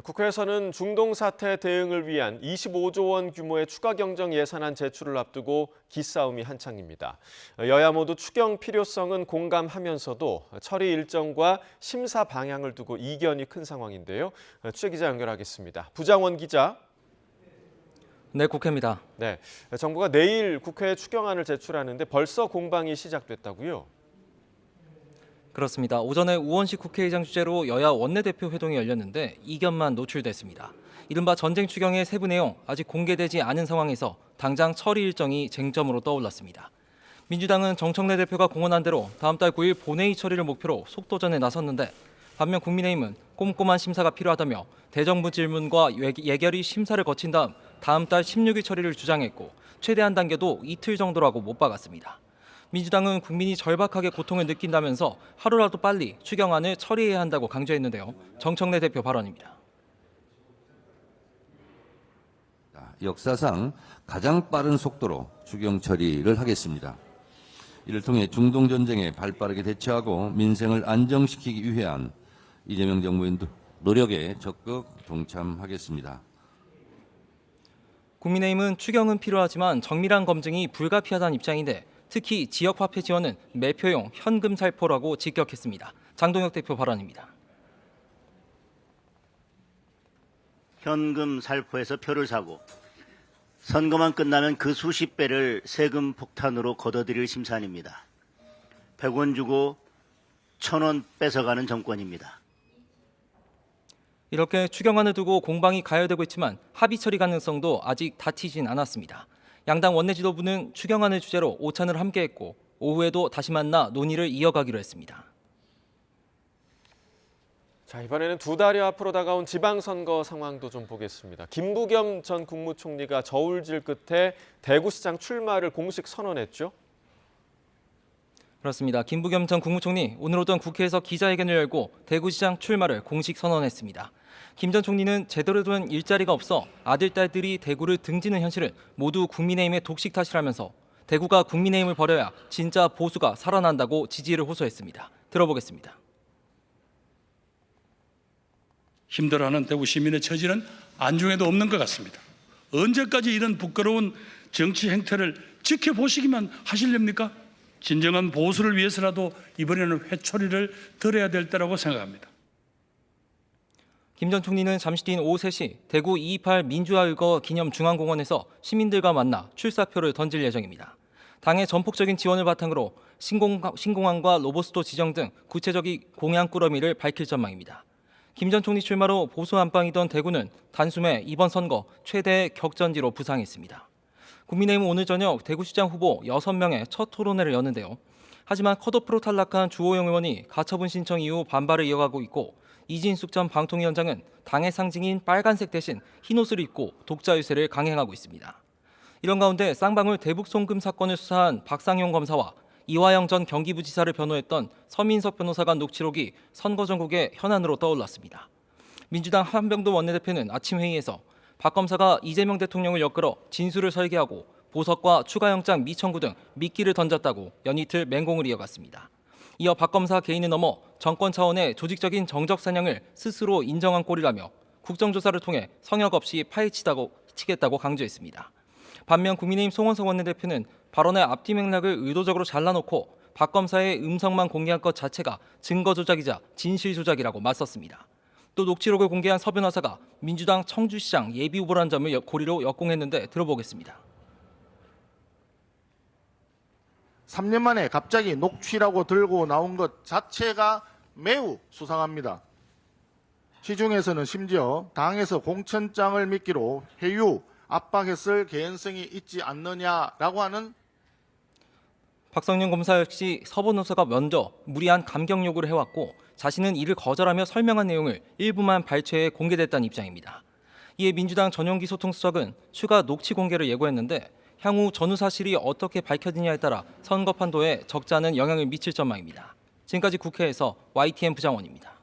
국회에서는 중동 사태 대응을 위한 25조 원 규모의 추가 경정 예산안 제출을 앞두고 기싸움이 한창입니다. 여야 모두 추경 필요성은 공감하면서도 처리 일정과 심사 방향을 두고 이견이 큰 상황인데요. 취재기자 연결하겠습니다. 부장원 기자. 네, 국회입니다. 네, 정부가 내일 국회에 추경안을 제출하는데 벌써 공방이 시작됐다고요? 그렇습니다. 오전에 우원식 국회의장 주재로 여야 원내대표 회동이 열렸는데 이견만 노출됐습니다. 이른바 전쟁 추경의 세부 내용 아직 공개되지 않은 상황에서 당장 처리 일정이 쟁점으로 떠올랐습니다. 민주당은 정청래 대표가 공언한 대로 다음 달 9일 본회의 처리를 목표로 속도전에 나섰는데 반면 국민의힘은 꼼꼼한 심사가 필요하다며 대정부 질문과 예결위 심사를 거친 다음 달 16일 처리를 주장했고 최대한 단계도 이틀 정도라고 못 박았습니다. 민주당은 국민이 절박하게 고통을 느낀다면서 하루라도 빨리 추경안을 처리해야 한다고 강조했는데요. 정청래 대표 발언입니다. 역사상 가장 빠른 속도로 추경 처리를 하겠습니다. 이를 통해 중동 전쟁에 발빠르게 대처하고 민생을 안정시키기 위한 이재명 정부의 노력에 적극 동참하겠습니다. 국민의힘은 추경은 필요하지만 정밀한 검증이 불가피하다는 입장인데 특히 지역화폐 지원은 매표용 현금 살포라고 직격했습니다. 장동혁 대표 발언입니다. 현금 살포해서 표를 사고 선거만 끝나면 그 수십 배를 세금 폭탄으로 걷어들일 심산입니다. 100원 주고 1000원 뺏어가는 정권입니다. 이렇게 추경안을 두고 공방이 가열되고 있지만 합의 처리 가능성도 아직 다투진 않았습니다. 양당 원내 지도부는 추경안을 주제로 오찬을 함께했고 오후에도 다시 만나 논의를 이어가기로 했습니다. 자, 이번에는 두 달여 앞으로 다가온 지방선거 상황도 좀 보겠습니다. 김부겸 전 국무총리가 저울질 끝에 대구시장 출마를 공식 선언했죠? 그렇습니다. 김부겸 전 국무총리 오늘 오전 국회에서 기자회견을 열고 대구시장 출마를 공식 선언했습니다. 김 전 총리는 제대로 된 일자리가 없어 아들, 딸들이 대구를 등지는 현실은 모두 국민의힘의 독식 탓이라면서 대구가 국민의힘을 버려야 진짜 보수가 살아난다고 지지를 호소했습니다. 들어보겠습니다. 힘들어하는 대구 시민의 처지는 안중에도 없는 것 같습니다. 언제까지 이런 부끄러운 정치 행태를 지켜보시기만 하시렵니까? 진정한 보수를 위해서라도 이번에는 회초리를 들어야 될 때라고 생각합니다. 김 전 총리는 잠시 뒤인 오후 3시 대구 228 민주화의거 기념 중앙공원에서 시민들과 만나 출사표를 던질 예정입니다. 당의 전폭적인 지원을 바탕으로 신공항과 로보스토 지정 등 구체적인 공약 꾸러미를 밝힐 전망입니다. 김 전 총리 출마로 보수 안방이던 대구는 단숨에 이번 선거 최대의 격전지로 부상했습니다. 국민의힘은 오늘 저녁 대구시장 후보 6명의 첫 토론회를 여는데요. 하지만 컷오프로 탈락한 주호영 의원이 가처분 신청 이후 반발을 이어가고 있고 이진숙 전 방통위원장은 당의 상징인 빨간색 대신 흰옷을 입고 독자 유세를 강행하고 있습니다. 이런 가운데 쌍방울 대북 송금 사건을 수사한 박상용 검사와 이화영 전 경기부지사를 변호했던 서민석 변호사 간 녹취록이 선거 전국의 현안으로 떠올랐습니다. 민주당 한병도 원내대표는 아침 회의에서 박 검사가 이재명 대통령을 엮으러 진술을 설계하고 보석과 추가영장 미청구 등 미끼를 던졌다고 연이틀 맹공을 이어갔습니다. 이어 박 검사 개인을 넘어 정권 차원의 조직적인 정적 사냥을 스스로 인정한 꼴이라며 국정조사를 통해 성역 없이 파헤치겠다고 강조했습니다. 반면 국민의힘 송원석 원내대표는 발언의 앞뒤 맥락을 의도적으로 잘라놓고 박 검사의 음성만 공개한 것 자체가 증거 조작이자 진실 조작이라고 맞섰습니다. 또 녹취록을 공개한 서 변호사가 민주당 청주시장 예비후보라는 점을 고리로 역공했는데 들어보겠습니다. 3년 만에 갑자기 녹취라고 들고 나온 것 자체가 매우 수상합니다. 시중에서는 심지어 당에서 공천장을 미끼로 회유, 압박했을 개연성이 있지 않느냐라고 하는 박성윤 검사 역시 서 변호사가 먼저 무리한 감경 요구를 해왔고 자신은 이를 거절하며 설명한 내용을 일부만 발췌해 공개됐다는 입장입니다. 이에 민주당 전용기 소통수석은 추가 녹취 공개를 예고했는데 향후 전후 사실이 어떻게 밝혀지냐에 따라 선거 판도에 적지 않은 영향을 미칠 전망입니다. 지금까지 국회에서 YTN 부장원입니다.